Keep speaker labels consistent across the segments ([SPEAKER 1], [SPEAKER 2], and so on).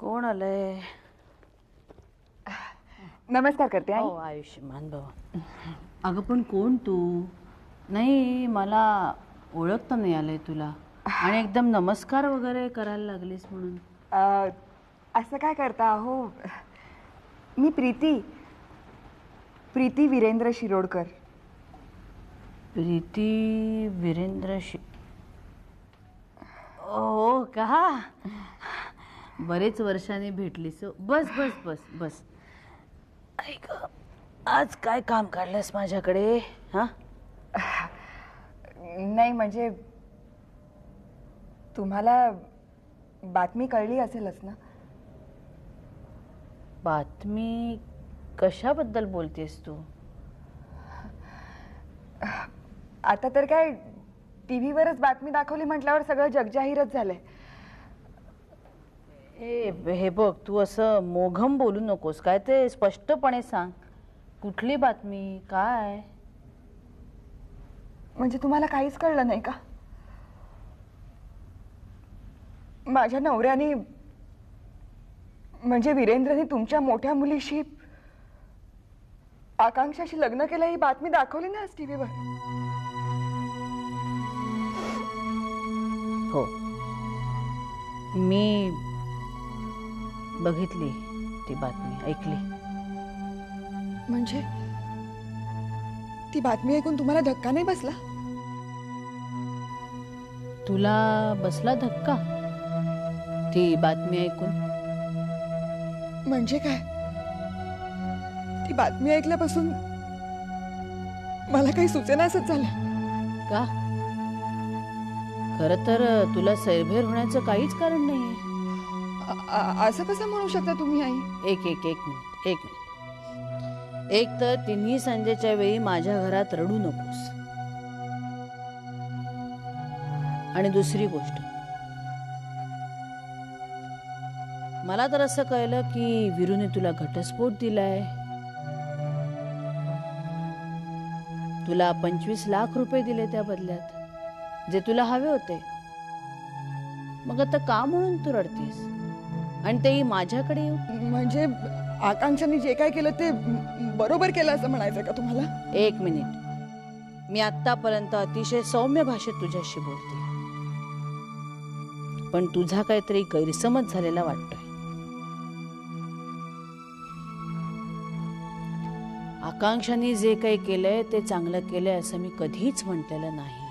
[SPEAKER 1] कोण आलंय?
[SPEAKER 2] नमस्कार करते आई.
[SPEAKER 1] हो, आयुष्यमान भव. अगं पण कोण तू? नाही, मला ओळखता नाही आलंय तुला आणि एकदम नमस्कार वगैरे करायला लागलीस म्हणून.
[SPEAKER 2] असं काय करता हो? मी प्रीती वीरेंद्र शिरोडकर.
[SPEAKER 1] प्रीती वीरेंद्र हो का? बरेच वर्षांनी भेटलीस. बस बस बस बस. ऐक, आज काय काम काढलंस माझ्याकडे? हा,
[SPEAKER 2] नाही म्हणजे तुम्हाला बातमी कळली असेलच ना.
[SPEAKER 1] बातमी? कशाबद्दल बोलतेस तू?
[SPEAKER 2] आता तर काय टीव्हीवरच बातमी दाखवली म्हटल्यावर सगळं जगजाहीरच झालंय.
[SPEAKER 1] हे बघ, तू असं मोघम बोलू नकोस. काय ते स्पष्टपणे सांग. कुठली बातमी? काय?
[SPEAKER 2] म्हणजे तुम्हाला काहीच कळलं नाही का? माझ्या नवऱ्याने म्हणजे वीरेंद्रने तुमच्या मोठ्या मुलीशी आकांक्षाशी लग्न केलं ही बातमी दाखवली ना आज टीव्हीवर.
[SPEAKER 1] हो, मी बघितली ती बातमी, ऐकली.
[SPEAKER 2] म्हणजे ती बातमी ऐकून तुम्हाला धक्का नाही बसला?
[SPEAKER 1] तुला बसला धक्का ती बातमी ऐकून?
[SPEAKER 2] म्हणजे काय? ती बातमी ऐकल्यापासून मला काही सुचेनासच झालं.
[SPEAKER 1] का? खरं तर तुला सैरभैर होण्याचं काहीच कारण नाहीये.
[SPEAKER 2] असं कसं म्हणू शकता तुम्ही आई?
[SPEAKER 1] एक मिनिट. एक तर तिन्ही संजेच्या वेळी माझ्या घरात रडू नकोस. आणि दुसरी गोष्ट, मला तर असं कळलं की वीरूने तुला घटस्फोट दिलाय. तुला 25 लाख रुपये दिले त्या बदल्यात, जे तुला हवे होते. मग आता का म्हणून तू रडतीस? आणि तेही माझ्याकडे येऊ?
[SPEAKER 2] म्हणजे आकांक्षाने जे काय केलं ते बरोबर केलं असं म्हणायचं का तुम्हाला?
[SPEAKER 1] एक मिनिट. मी आतापर्यंत अतिशय सौम्य भाषेत तुझ्याशी बोलते, पण तुझा काहीतरी गैरसमज झालेला वाटतोय. आकांक्षाने जे काही केलंय ते चांगलं केलंय असं मी कधीच म्हटलेलं नाही,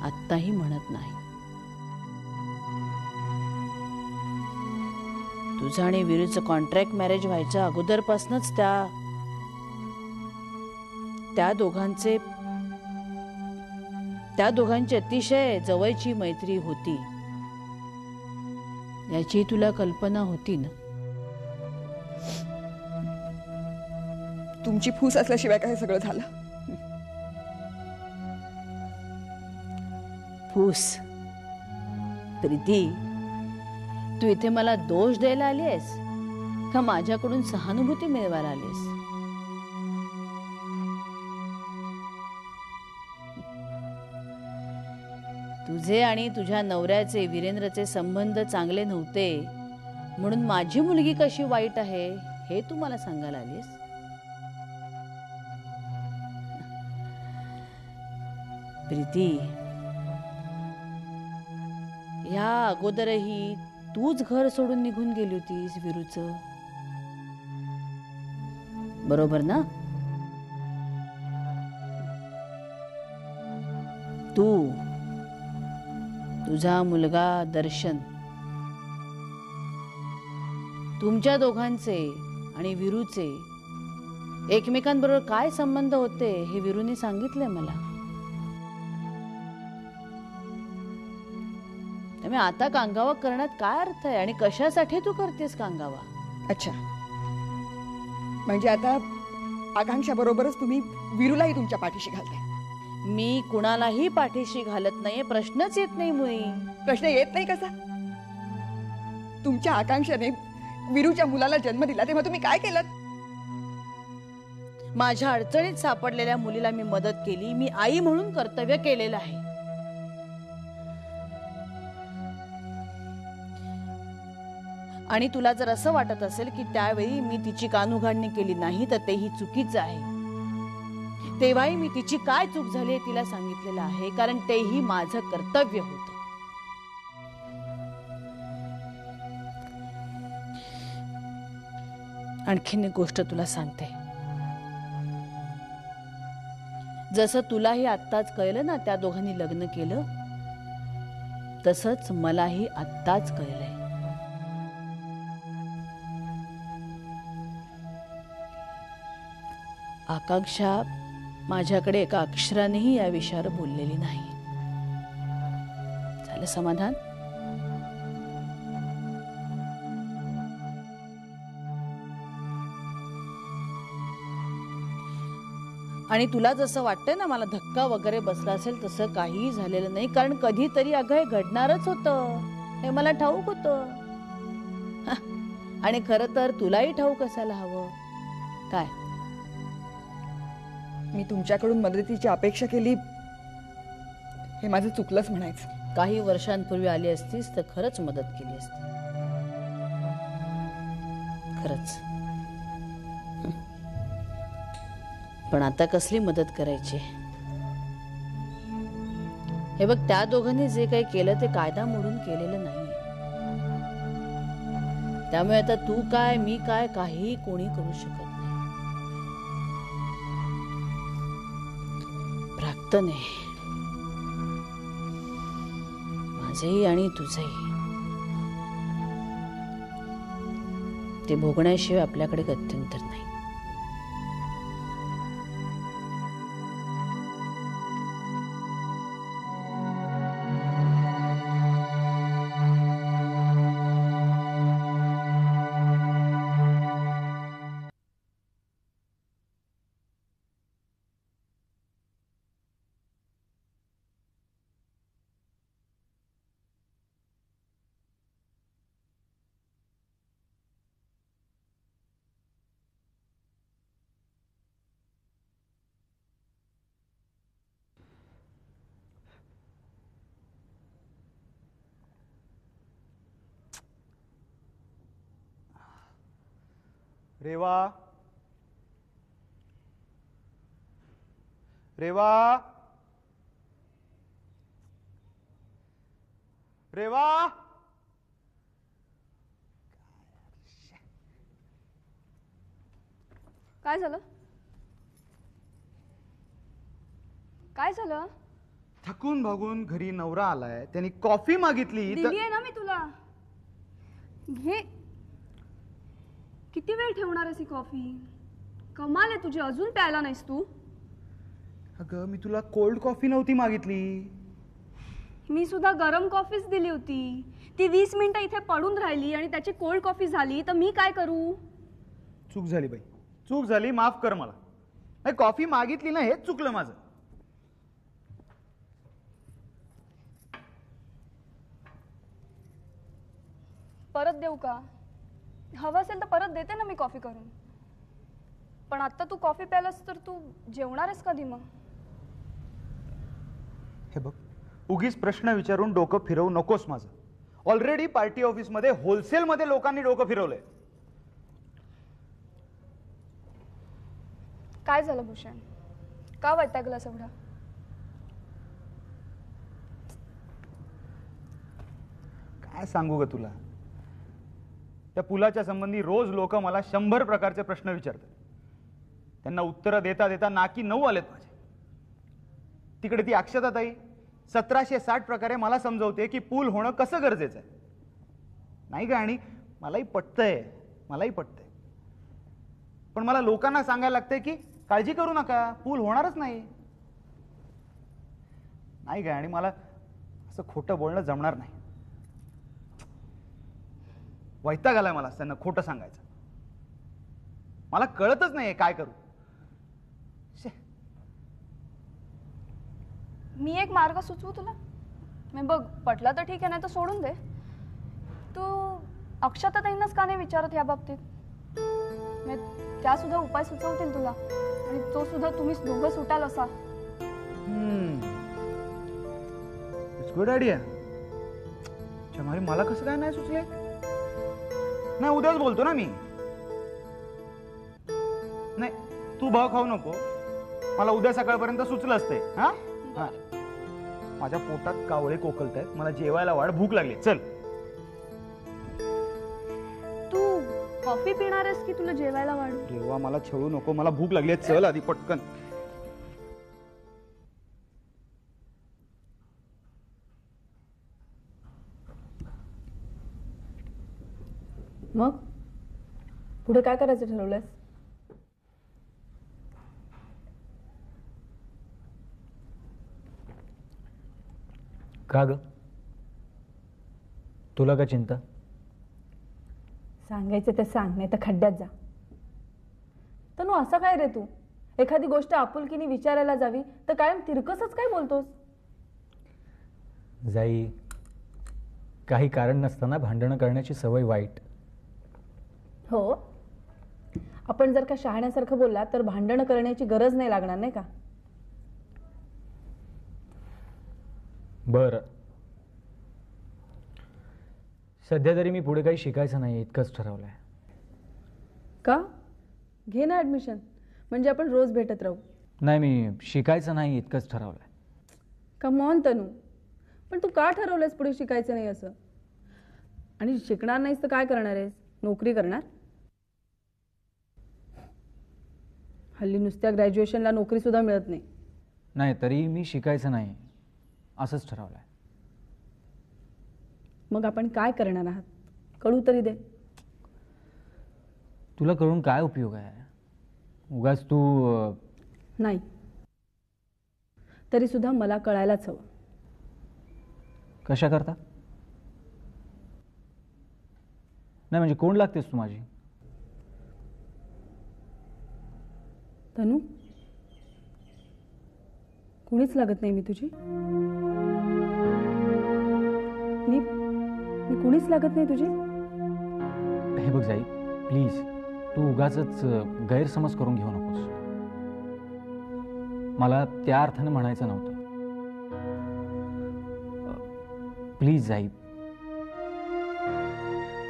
[SPEAKER 1] आत्ताही म्हणत नाही. तुझं आणि वीरूचं कॉन्ट्रॅक्ट मॅरेज व्हायच्या अगोदरपासूनच त्या दोघांची अतिशय जवळची मैत्री होती, याची तुला कल्पना होती ना?
[SPEAKER 2] तुमची फूस असल्याशिवाय काय सगळं झालं?
[SPEAKER 1] फूस? प्रीती, तू इथे मला दोष द्यायला आलीस का माझ्याकडून सहानुभूती मिळवायला आलीस? तुझे आणि तुझ्या नवऱ्याचे वीरेंद्रचे संबंध चांगले नव्हते म्हणून माझी मुलगी कशी वाईट आहे हे तू मला सांगायला आलीस? प्रीती, या अगोदरही तूच घर सोडून निघून गेली होतीस वीरूचं, बरोबर ना? तू, तुझा मुलगा दर्शन, तुमच्या दोघांचे आणि वीरूचे एकमेकांबरोबर काय संबंध होते हे वीरूने सांगितले मला. त्यामुळे आता कांगावा करण्यात काय अर्थ आहे आणि कशासाठी तू करतेस कांगावा?
[SPEAKER 2] अच्छा, म्हणजे आता आकांक्षा बरोबरच तुम्ही वीरूलाही तुमच्या पाठीशी घालताय?
[SPEAKER 1] मी कुणालाही पाठीशी घालत नाहीये, प्रश्नच येत नाही मुळी.
[SPEAKER 2] प्रश्न येत नाही कसा? तुमच्या आकांक्षाने वीरूच्या मुलाला जन्म दिला तेव्हा तुम्ही काय केलं?
[SPEAKER 1] माझ्या अडचणीत सापडलेल्या मुलीला मी मदत केली. मी आई म्हणून कर्तव्य केलेलं आहे. आणि तुला जर असं वाटत असेल की त्यावेळी मी तिची कानउघाडणी केली नाही तर तेही चुकीचं आहे. तेव्हाही मी तिची काय चूक झाली हे तिला सांगितलेलं आहे, कारण तेही माझं कर्तव्य होतं. आणखीन एक गोष्ट तुला सांगते. जसं तुलाही आत्ताच कळलं ना त्या दोघांनी लग्न केलं, तसंच मलाही आत्ताच कळलंय. आकांक्षा माझ्याकडे एका अक्षरानेही या विषयावर बोललेली नाही. झालं समाधान? आणि तुला जसं वाटतंय ना मला धक्का वगैरे बसला असेल, तसं काहीही झालेलं नाही. कारण कधीतरी अगं हे घडणारच होतं, हे मला ठाऊक होतं. आणि खरं तर तुलाही ठाऊक असायला हवं. काय
[SPEAKER 2] मी तुमच्याकडून मदतीची अपेक्षा केली हे माझं चुकलंच म्हणायचं.
[SPEAKER 1] काही वर्षांपूर्वी आली असतीस तर खरंच मदत केली असती. खरंच. पण आता कसली मदत करायची? हे बघ, त्या दोघांनी जे काही केलं ते कायदा मोडून केलेलं नाही. त्यामुळे आता तू काय मी काय काहीही कोणी करू शकत नाही. प्राक्तन आहे माझेही आणि तुझेही. ते भोगण्याशिवाय आपल्याकडे गत्यंतर नाही.
[SPEAKER 3] रेवा, रेवा, रेवा.
[SPEAKER 4] काय झालं? काय झालं?
[SPEAKER 3] थकून भागून घरी नवरा आलाय, त्यांनी कॉफी मागितली.
[SPEAKER 4] दिली आहे ना मी तुला. घे. किती वेळ ठेवणार आहेस ही कॉफी? कमाल आहे तुझी, अजून प्यायला नाहीस तू?
[SPEAKER 3] अगं मी तुला कोल्ड कॉफी नव्हती मागितली.
[SPEAKER 4] मी सुद्धा गरम कॉफीच दिली होती. ती 20 मिनिटं इथे पडून राहिली आणि त्याची कोल्ड कॉफी झाली तर मी काय करू?
[SPEAKER 3] चूक झाली बाई, चूक झाली, माफ कर मला. नाही, कॉफी मागितली ना, हेच चुकलं माझं.
[SPEAKER 4] परत देऊ का? हवं असेल तर परत देते ना मी कॉफी करून. पण आता तू कॉफी प्यायलास तर तू जेवणारच कधी मग?
[SPEAKER 3] हे बघ, उगीच प्रश्न विचारून डोकं फिरवू नकोस माझं. ऑलरेडी पार्टी ऑफिस मध्ये होलसेल मध्ये लोकांनी डोकं फिरवलंय.
[SPEAKER 4] काय झालं भूषण? का वैतागलास एवढा?
[SPEAKER 3] काय सांगू ग तुला. त्या पुलाच्या संबंधी रोज लोक मला 100 प्रकारचे प्रश्न विचारतात. त्यांना उत्तरं देता देता नाकी 9 आलेत माझे. तिकडे ती अक्षताताई 1760 प्रकारे मला समजवते की पूल होणं कसं गरजेचं आहे. नाही का? आणि मलाही पटतंय, मलाही पटतंय. पण मला लोकांना सांगायला लागतंय की काळजी करू नका, पूल होणारच नाही. नाही का? आणि मला असं खोटं बोलणं जमणार नाही. वैताग आलाय मला त्यांना खोटं सांगायचं. मला कळतच नाही काय करू.
[SPEAKER 4] मी एक मार्ग सुचवू तुला? मी बघ, पटला तर ठीक आहे, नाही तर सोडून दे. तू अक्षताताईंनाच का नाही विचारत या बाबतीत? त्या सुद्धा उपाय सुचवतील तुला आणि तो सुद्धा तुम्ही दोघं सुटाल असा.
[SPEAKER 3] It's good idea. मला कसं काय नाही सुचले? नाही उद्याच बोलतो ना मी. नाही तू भाव खाऊ नको, मला उद्या सकाळपर्यंत सुचलं असते. हा हा. माझ्या पोटात कावळे कोकलत आहेत, मला जेवायला वाढ, भूक लागली. चल.
[SPEAKER 4] तू कॉफी पिणार आहेस की तुला जेवायला वाढू?
[SPEAKER 3] जेव्हा मला छळू नको, मला भूक लागली आहे. चल आधी पटकन.
[SPEAKER 4] मग पुढे काय करायचं ठरवलंयस?
[SPEAKER 5] का ग, तुला का चिंता?
[SPEAKER 4] सांगायचं ते सांग, नाही तर खड्ड्यात जा. तनु असं काय रे तू? एखादी गोष्ट आपुलकीने विचारायला जावी तर कायम तिरकसच काय बोलतोस?
[SPEAKER 5] जाई, काही कारण नसताना भांडणं करण्याची सवय वाईट.
[SPEAKER 4] हो, आपण जर का शहाण्यासारखं बोलला तर भांडणं करण्याची गरज नाही लागणार, नाही का?
[SPEAKER 5] बरं, सध्या तरी मी पुढे काही शिकायचं नाही इतकंच ठरवलंय.
[SPEAKER 4] का? घे ना ॲडमिशन, म्हणजे आपण रोज भेटत राहू.
[SPEAKER 5] नाही, मी शिकायचं नाही इतकंच ठरवलंय.
[SPEAKER 4] कम ऑन तनू, पण तू का ठरवलंयस पुढे शिकायचं नाही असं? आणि शिकणार नाहीस तर काय करणार आहेस? नोकरी करणार? हल्ली नुसत्या ग्रॅज्युएशनला नोकरी सुद्धा मिळत नाही.
[SPEAKER 5] नाही, तरी मी शिकायचं नाही असंच ठरवलंय.
[SPEAKER 4] मग आपण काय करणार आहात? कळू तरी दे.
[SPEAKER 5] तुला कळून काय उपयोग आहे? उगाच तू
[SPEAKER 4] नाही, तरी सुद्धा मला कळायलाच हवं.
[SPEAKER 5] कशा करता? नाही म्हणजे कोण लागतेस तू माझी?
[SPEAKER 4] तनू, कुणीच लागत नाही मी तुझी. मी कुणीच लागत नाही तुझी.
[SPEAKER 5] हे बघ जाई, प्लीज तू उगाचच गैरसमज करून घेऊ नकोस. मला त्या अर्थाने म्हणायचं नव्हतं. प्लीज जाई.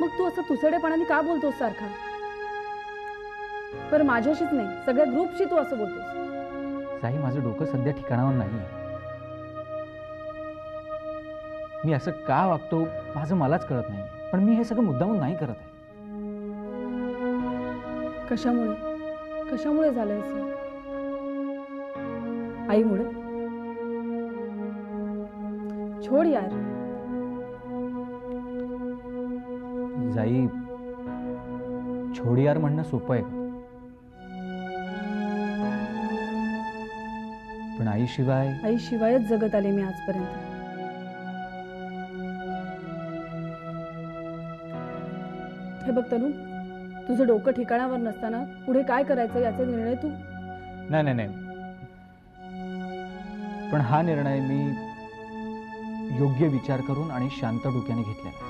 [SPEAKER 4] मग तू असं तुसडेपणाने का बोलतोस सारखा? पर माझ्याशीच नाही, सगळ्या ग्रुपशी तू असं बोलतोस.
[SPEAKER 5] जाई, माझं डोकं सध्या ठिकाणावर नाही. मी असं का वागतो माझं मलाच कळत नाही, पण मी हे सगळं मुद्दामून नाही करत आहे.
[SPEAKER 4] कशामुळे? कशामुळे झालंय असं? आईमुळे? छोड यार.
[SPEAKER 5] जाई, छोडियार म्हणणं सोपं आहे का? पण
[SPEAKER 4] आईशिवायच जगत आले मी आजपर्यंत. हे बघ तनू, तुझं डोकं ठिकाणावर नसताना पुढे काय करायचं याचा निर्णय तू.
[SPEAKER 5] नाही नाही नाही, पण हा निर्णय मी योग्य विचार करून आणि शांत डोक्याने घेतलेला.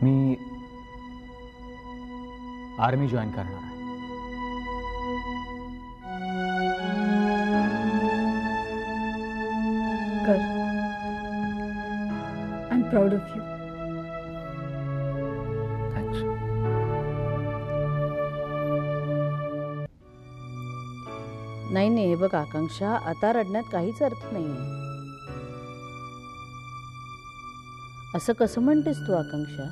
[SPEAKER 5] मी आर्मी जॉईन करणार आहे.
[SPEAKER 4] कर. I am proud of you.
[SPEAKER 5] Thanks.
[SPEAKER 1] नाही नाही, हे बघ आकांक्षा, आता रडण्यात काहीच अर्थ नाहीये. असं कसं म्हणतेस तू आकांक्षा?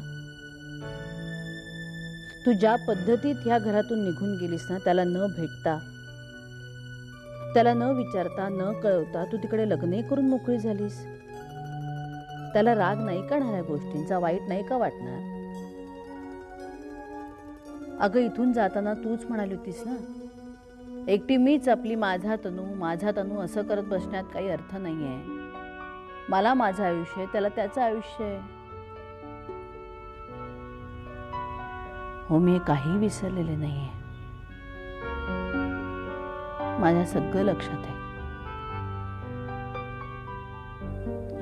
[SPEAKER 1] तू ज्या पद्धतीत ह्या घरातून निघून गेलीस ना, त्याला न भेटता, त्याला न विचारता, न कळवता तू तिकडे लग्नही करून मोकळी झालीस. त्याला राग नाही करणार या गोष्टींचा, वाईट नाही का वाटणार? अगं इथून जाताना तूच म्हणाली होतीस ना, एकटी मीच आपली, माझा तनू असं करत बसण्यात काही अर्थ नाहीये. मला माझं आयुष्य आहे, त्याला त्याचं आयुष्य आहे. हो, मी काही विसरलेले नाहीये. माझ्या सगळं लक्षात आहे.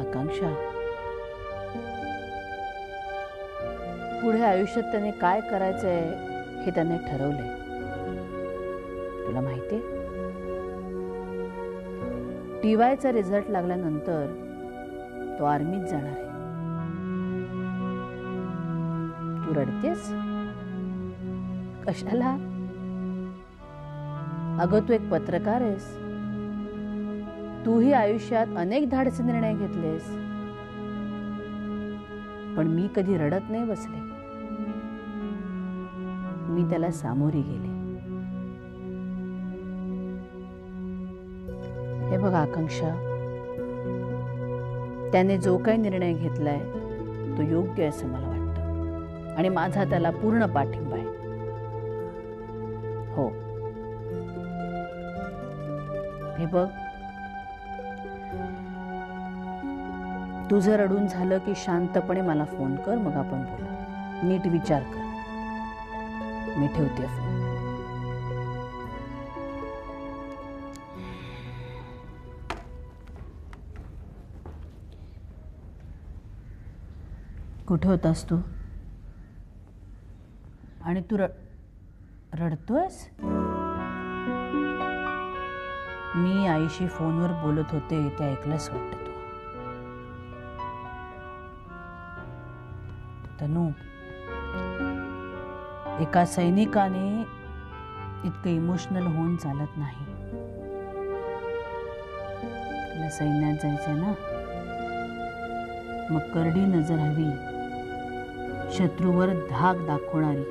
[SPEAKER 1] आकांक्षा, पुढे आयुष्यात त्याने काय करायचंय हे त्याने ठरवलंय. तुला माहितीये, TYचा रिझल्ट लागल्यानंतर तो आर्मीत जाणार आहे. तू रडतेस कशाला? अगं तू एक पत्रकार आहेस. तूही आयुष्यात अनेक धाडसी निर्णय घेतलेस, पण मी कधी रडत नाही बसले. मी त्याला सामोरी गेले. हे बघ आकांक्षा, त्याने जो काही निर्णय घेतलाय तो योग्य आहे असं मला वाटतं, आणि माझा त्याला पूर्ण पाठिंबा आहे. हो, हे बघ, तुझं रडून झालं की शांतपणे मला फोन कर, मग आपण बोलू. नीट विचार कर. मी ठेवते फोन. कुठे होतास तू? आणि तू रडतोयस? मी आईशी फोनवर बोलत होते, ते ऐकलंच वाटतं तू. तनू, एका सैनिकाने इतकं इमोशनल होऊन चालत नाही. तुला सैन्यात जायचंय ना, मग करडी नजर हवी, शत्रूवर धाक दाखवणारी.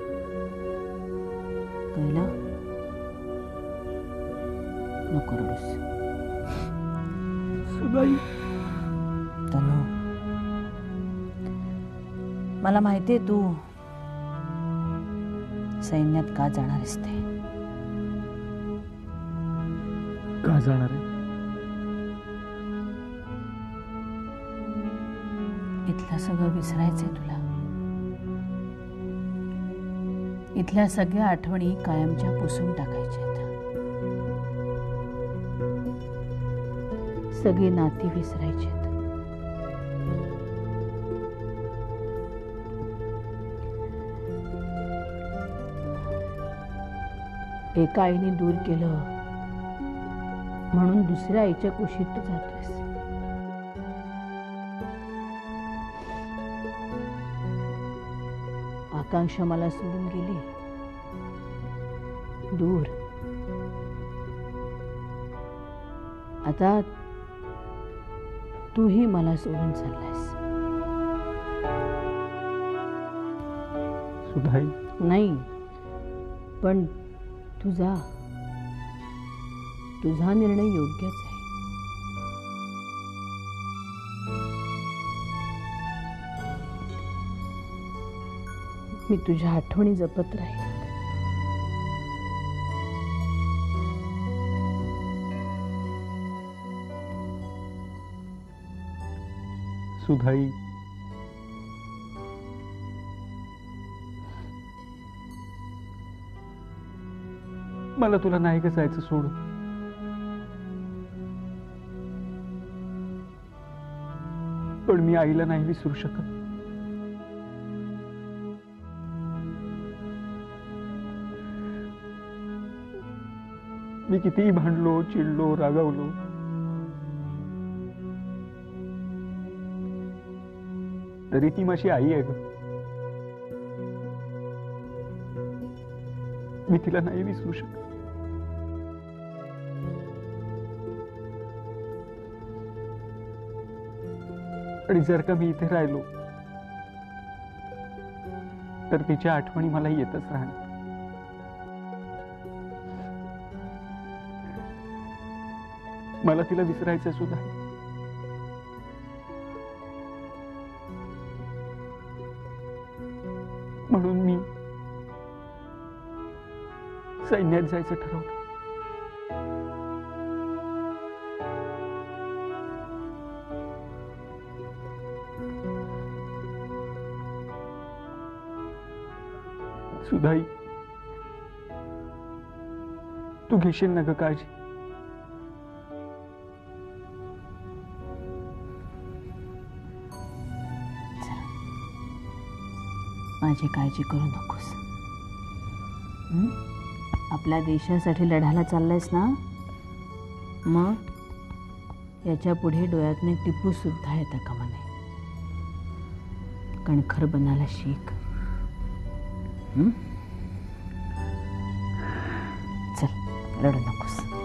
[SPEAKER 1] कळलं? नको रडूस. तनू, मला माहितीये तू सैन्यात का जाणार आहेस ते.
[SPEAKER 5] का जाणार आहे?
[SPEAKER 1] इथलं सगळं विसरायचंय तुला. इथल्या सगळ्या आठवणी कायमच्या पुसून टाकायच्या. सगळी नाती विसरायची. एका आईने दूर केलं म्हणून दुसऱ्या आईच्या कुशीत तू जातोयस. आकांक्षा मला सोडून गेली दूर. आता तूही मला सोडून चाललायस.
[SPEAKER 5] सुधाई,
[SPEAKER 1] नाही, पण तुझा निर्णय योग्यच आहे. मी तुझ्या आठवणी जपत राहील.
[SPEAKER 5] सुधाई, मला तुला नाही का जायचं सोडून. पण मी आईला नाही विसरू शकत. मी कितीही भांडलो, चिडलो, रागावलो, तरी ती माझी आई आहे ग. मी तिला नाही विसरू शकत. आणि जर का मी इथे राहिलो तर तिच्या आठवणी मला येतच राहणार. मला तिला विसरायचं सुद्धा. म्हणून मी सैन्यात जायचं ठरवलं. सुधाई, तू घेशील ना ग काळजी?
[SPEAKER 1] माझी काळजी करू नकोस. आपल्या देशासाठी लढायला चाललायस ना, मग याच्या पुढे डोळ्यातने टिपू सुद्धा येता कामा नये. कणखर बनायला शिक. चल, रडू नकोस.